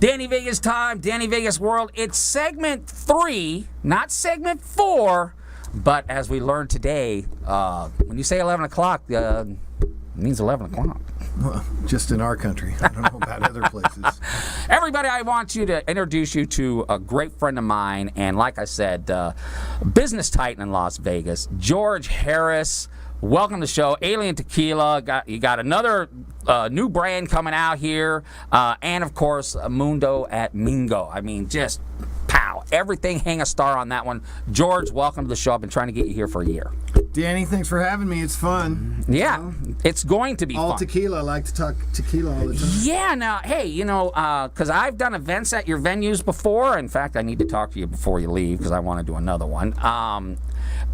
Danny Vegas time, Danny Vegas World. It's segment 3, not segment 4. But as we learned today, when you say 11 o'clock, it means 11 o'clock. Well, just in our country. I don't know about other places. Everybody, I want you to introduce you to a great friend of mine, and like I said, business titan in Las Vegas, George Harris. Welcome to the show. Alien Tequila. You got another new brand coming out here, and of course, Mundo at Mingo. I mean, just pow. Everything, hang a star on that one. George, welcome to the show. I've been trying to get you here for a year. Danny, thanks for having me. It's fun. Yeah, it's going to be all fun. Tequila. I like to talk tequila all the time. Yeah, now, hey, because I've done events at your venues before. In fact, I need to talk to you before you leave because I want to do another one.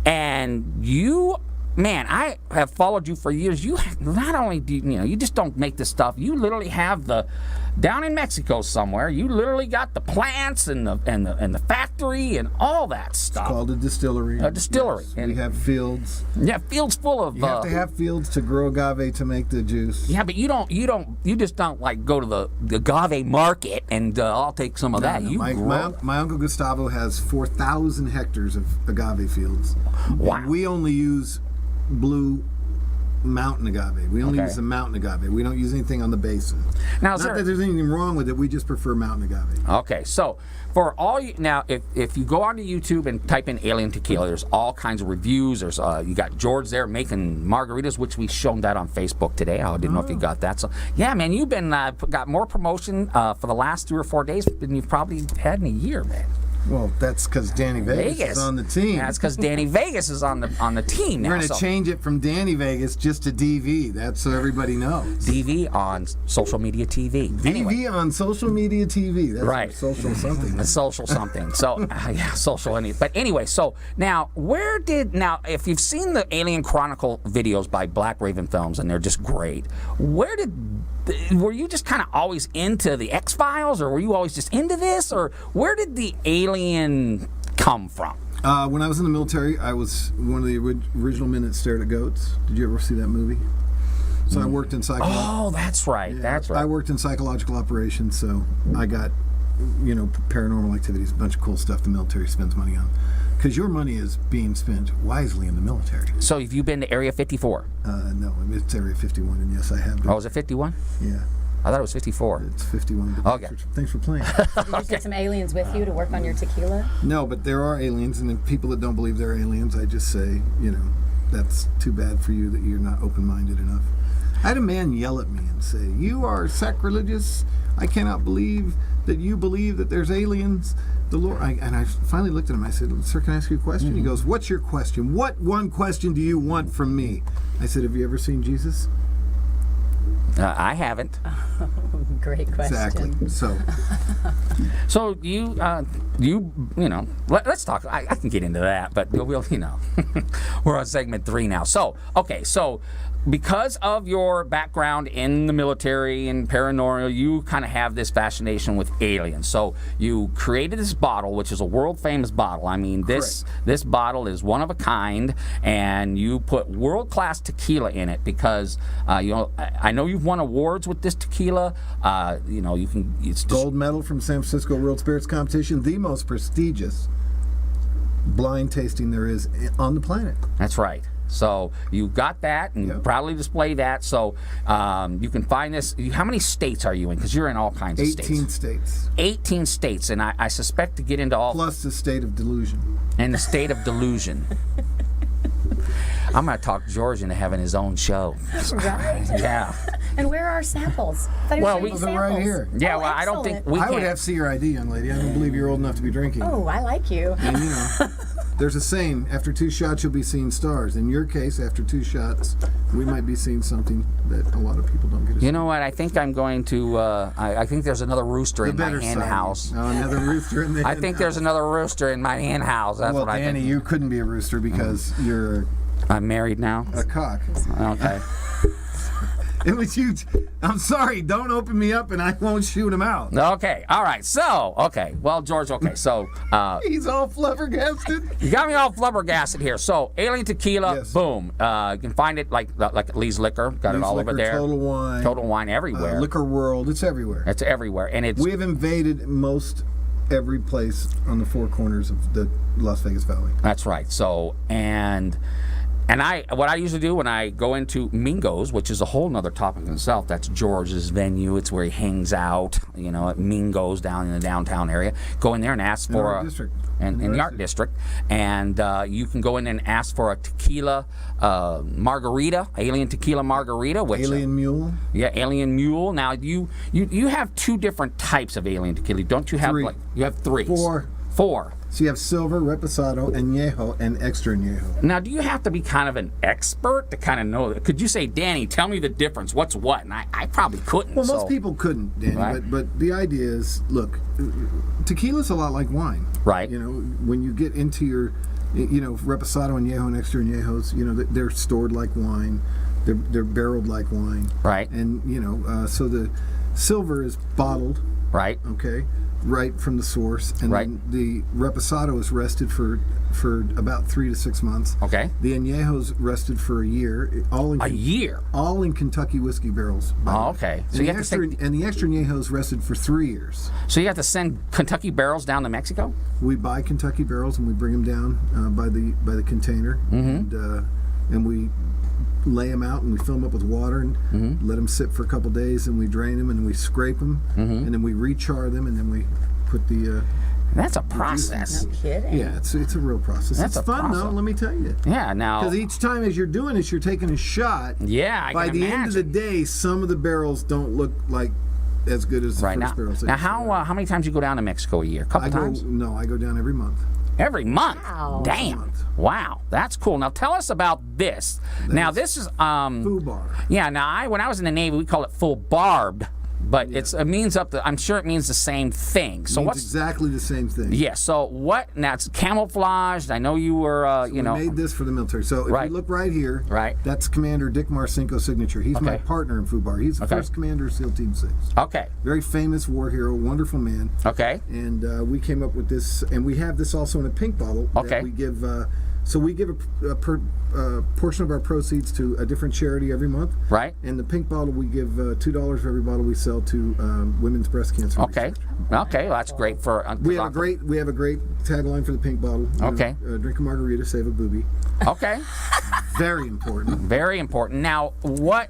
And you... Man, I have followed you for years. You not only do you just don't make this stuff. You literally have down in Mexico somewhere. You literally got the plants and the factory and all that stuff. It's called a distillery. A distillery. Yes, we have fields. Yeah, fields full of. You have to have fields to grow agave to make the juice. Yeah, but you just don't like go to the agave market and I'll take some of that. No, You grow. my uncle Gustavo has 4,000 hectares of agave fields. Wow. And we only use blue mountain agave. We only use the mountain agave. We don't use anything on the basin. Now, Not that there's anything wrong with it. We just prefer mountain agave. Okay, so for all you now, if you go onto YouTube and type in Alien Tequila, there's all kinds of reviews. There's you got George there making margaritas, which we shown that on Facebook today. I didn't know if you got that. So yeah, man, you've been got more promotion for the last 3 or 4 days than you've probably had in a year, man. Well, that's because Danny Vegas is on the team. That's because Danny Vegas is on the team now. We're going to change it from Danny Vegas just to DV. That's so everybody knows. DV on social media TV. DV on social media TV. That's right. Social something. A social something. So yeah, social any. But anyway, so now if you've seen the Alien Chronicle videos by Black Raven Films and they're just great, were you just kind of always into the X-Files, or were you always just into this, or where did the Alien come from? When I was in the military, I was one of the original men that stared at goats. Did you ever see that movie? So I worked in psychology. Oh, that's right. Yeah, that's right. I worked in psychological operations, so I got, paranormal activities, a bunch of cool stuff the military spends money on. Because your money is being spent wisely in the military. So have you been to Area 54? No, it's Area 51, and yes, I have been. Oh, is it 51? Yeah. I thought it was 54. It's 51. Okay. Thanks for playing. Did you take some aliens with you to work on your tequila? No, but there are aliens, and the people that don't believe they're aliens, I just say, that's too bad for you that you're not open-minded enough. I had a man yell at me and say, "You are sacrilegious. I cannot believe that you believe that there's aliens." The Lord, and I finally looked at him. I said, "Sir, can I ask you a question?" He goes, "What's your question? What one question do you want from me?" I said, "Have you ever seen Jesus?" I haven't. Great question. Exactly. So let's talk. I can get into that, but we'll we're on segment 3 now. So because of your background in the military and paranormal, you kind of have this fascination with aliens. So you created this bottle, which is a world-famous bottle. I mean, this bottle is one of a kind, and you put world-class tequila in it because I know you've won awards with this tequila. It's gold medal from San Francisco World Spirits Competition, the most prestigious blind tasting there is on the planet. That's right. So you got that, and you proudly display that. So you can find this. How many states are you in? Because you're in all kinds of states. 18 states. 18 states, and I suspect to get into all... Plus the state of delusion. And the state of delusion. I'm going to talk George into having his own show. Right. Yeah. And where are our samples? Well, we them right here. Yeah, well, I don't think we I would have to see your ID, young lady. I don't believe you're old enough to be drinking. Oh, I like you. And, there's a saying, after 2 shots, you'll be seeing stars. In your case, after 2 shots, we might be seeing something that a lot of people don't get to see. You know what? I think I'm going to, I think there's another rooster in my hen house. Oh, another rooster in the I think there's another rooster in my hen house. That's what I think. Danny, you couldn't be a rooster because you're... I'm married now? A cock. Okay. It was huge. I'm sorry. Don't open me up, and I won't shoot him out. Okay, all right. So, okay. Well, George, okay. So, He's all flabbergasted. you got me all flabbergasted here. So, Alien Tequila, Yes. Boom. You can find it like Lee's Liquor. Got it all over there. Total Wine. Total Wine everywhere. Liquor World. It's everywhere. It's everywhere. And it's We have invaded most every place on the four corners of the Las Vegas Valley. That's right. So, and what I usually do when I go into Mingo's, which is a whole nother topic in itself, that's George's venue. It's where he hangs out, at Mingo's down in the downtown area. Go in there and ask for Art District. in the art district, and you can go in and ask for a tequila margarita, Alien Tequila Margarita, which Alien Mule. yeah, Alien Mule. Now you have two different types of Alien Tequila, don't you have? Three. You have three. Four. So you have silver, reposado, añejo, and extra añejo. Now, do you have to be kind of an expert to kind of know that? Could you say, Danny, tell me the difference? What's what? And I probably couldn't. Well, so. most people couldn't, Danny. Right. But the idea is, look, tequila's a lot like wine. Right. When you get into your, reposado, añejo, and extra añejos, they're stored like wine. They're barreled like wine. Right. And so the silver is bottled. Right. Okay. Right from the source, and Right. then the reposado is rested for about 3 to 6 months. Okay. The añejo's rested for a year, all in A year. all in Kentucky whiskey barrels. by the Oh, way. okay. So And, you the have to extra, and the extra añejo's rested for 3 years. So you have to send Kentucky barrels down to Mexico? We buy Kentucky barrels and we bring them down by the container, and we lay them out and we fill them up with water and let them sit for a couple days, and we drain them and we scrape them, and then we rechar them, and then we put the That's a process. No kidding. yeah, it's a real process. That's it's a fun process. though. Let me tell you. Yeah. Now. Because each time as you're doing this, you're taking a shot. Yeah. I By can the imagine. end of the day, some of the barrels don't look like as good as the Right first now. barrels. Now, how many times you go down to Mexico a year? A couple I go times. I go down every month. Every month. Wow. Damn. month. Wow. That's cool. Now tell us about this. Now this is Foo bar. Yeah. Now when I was in the Navy, we call it full barbed, but it means I'm sure it means the same thing. So Means what's exactly the same thing. yeah? So what? Now it's camouflaged. I know you were We made this for the military. So if Right. you look right here, Right. that's Commander Dick Marcinko's signature. He's my Okay. partner in Foo Bar. He's the Okay. first commander of SEAL Team 6. Okay. Very famous war hero, wonderful man. Okay. And we came up with this, and we have this also in a pink bottle Okay. that we give. So we give a portion of our proceeds to a different charity every month. Right. And the pink bottle, we give $2 for every bottle we sell to women's breast cancer. Okay. research. Okay. Well, that's great for. We have a great tagline for the pink bottle. Okay. Drink a margarita, save a booby. Okay. Very important. Very important. Now, what?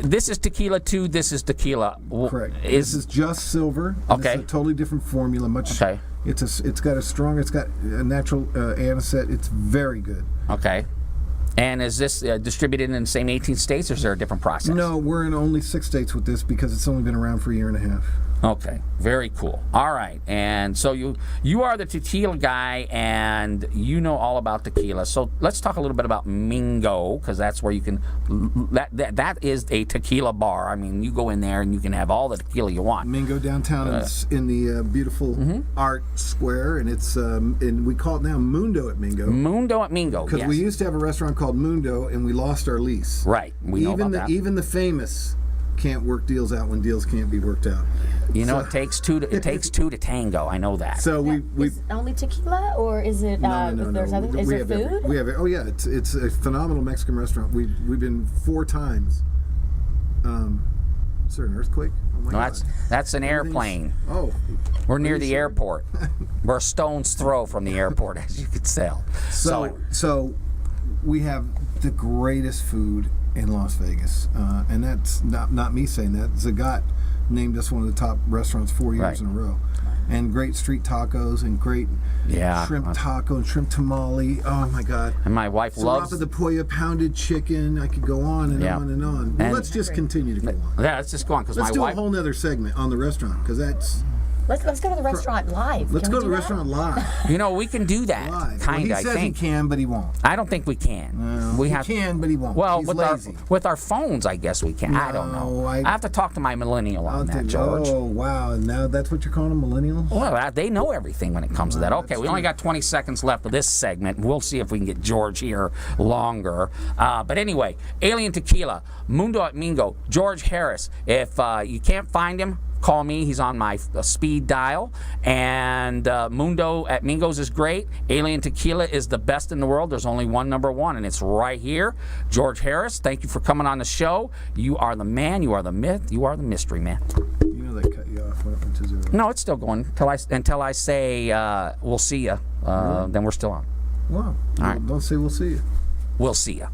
This is tequila too. This is tequila. Correct. This is just silver. Okay. It's a totally different formula. Much. Okay. It's got a natural anisette. It's very good. Okay. And is this distributed in the same 18 states, or is there a different process? No, we're in only 6 states with this because it's only been around for a year and a half. Okay, very cool. All right, and so you are the tequila guy, and you know all about tequila. So let's talk a little bit about Mingo, because that's where you can. That is a tequila bar. I mean, you go in there and you can have all the tequila you want. Mingo downtown is in the beautiful Mm-hmm. art square, and it's and we call it now Mundo at Mingo Mundo at Mingo. because Yes. we used to have a restaurant called Mundo, and we lost our lease. Right. We know about that. Even the famous can't work deals out when deals can't be worked out. You know, it takes two to tango. I know that. So we Is it only tequila, or is it? no. There's other. Is we there have food? we have oh yeah, it's a phenomenal Mexican restaurant. We've been 4 times. Is there an earthquake? Oh my No, God. that's an Everything's- airplane. Oh, We're near you the sure? airport. We're a stone's throw from the airport, as you could tell. So we have the greatest food in Las Vegas, and that's not me saying that. Zagat named us one of the top restaurants 4 years Right. in a row, and great street tacos and great Yeah. shrimp taco and shrimp tamale. Oh my God! And my wife loves. Serapa de Polla, pounded chicken. I could go on and Yeah. on and on. Well, And- let's just continue to go on. Yeah, let's just go on because Let's my do wife. a whole nother segment on the restaurant because that's Let's go to the restaurant live. Let's Can go we to the do that? restaurant live. You know, we can do that. Live. Kind Well, of, he I says think. he can, but he won't. I don't think we can. He can, but he won't. Well, He's with lazy. our phones, I guess we can. I don't know. No, I have to talk to my millennial on that, George. Oh, wow. And now that's what you're calling them, millennials? Well, they know everything when it comes to that. Well, Okay, that's we only true. got 20 seconds left of this segment. We'll see if we can get George here longer. But anyway, Alien Tequila, Mundo at Mingo, George Harris. If you can't find him, call me. He's on my speed dial. And Mundo at Mingo's is great. Alien Tequila is the best in the world. There's only one number one, and it's right here. George Harris, thank you for coming on the show. You are the man. You are the myth. You are the mystery man. You know they cut you off when it went to 0. No, it's still going until I say we'll see you. Then we're still on. Wow. All right. Don't say we'll see you. We'll see you.